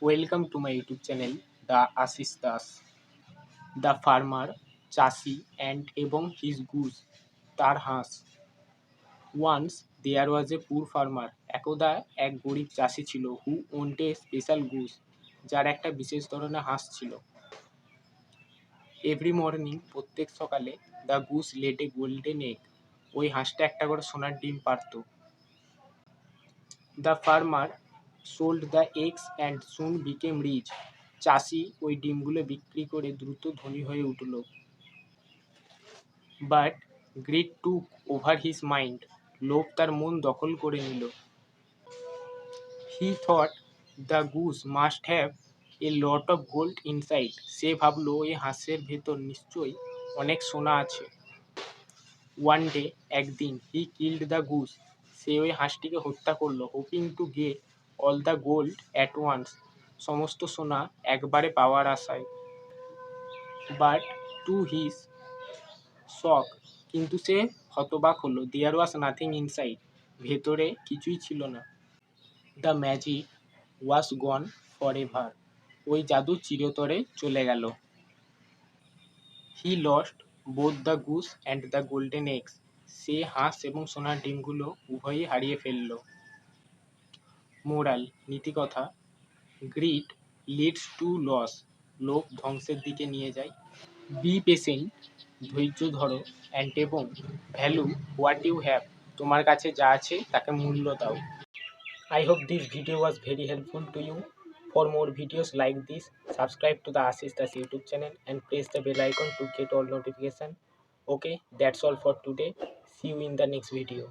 Welcome to my YouTube channel, The Ashish Das. The farmer, চাষি and এবং his goose, তার হাঁস. Once there was a poor farmer. একদা এক গরিব চাষি ছিল who owned a special goose, যার একটা বিশেষ ধরনের হাঁস ছিল. Every morning, প্রত্যেক সকালে, the goose laid a golden egg. ওই হাঁসটা একটা করে সোনার ডিম পারত. The farmer sold the eggs and soon became rich. চাষি ওই ডিমগুলো বিক্রি করে দ্রুত ধনী হয়ে উঠল. But greed took over his mind. লোভ তার মন দখল করে নিল. He thought the goose must have a lot of gold inside. সে ভাবল এই হাঁসের ভেতর নিশ্চয়ই অনেক সোনা আছে. One day, একদিন, he killed the goose. সে ওই হাঁসটিকে হত্যা করল, hoping to get all the gold at once. সমস্ত সোনা একবারে পাওয়ার আশায়. But to his shock, কিন্তু সে হতবাক হলো. There was nothing inside. ভেতরে কিছুই ছিল না. The magic was gone forever. ওই জাদু চিরতরে চলে গেল. He lost both the goose and the golden eggs. সে হাঁস এবং সোনার ডিমগুলো উভয়ই হারিয়ে ফেলল. মোরাল, নীতিকথা, গ্রিড লিডস টু লস. লোভ ধ্বংসের দিকে নিয়ে যায়. বি পেশেন্ট, ধৈর্য ধরো, অ্যান্ড এবং ভ্যালু হোয়াট ইউ হ্যাভ. তোমার কাছে যা আছে তাকে মূল্য দাও. I hope this video was very helpful to you. For more videos like this, subscribe to the Ashish Das YouTube channel and press the bell icon to get all notification. Okay, that's all for today. See you in the next video.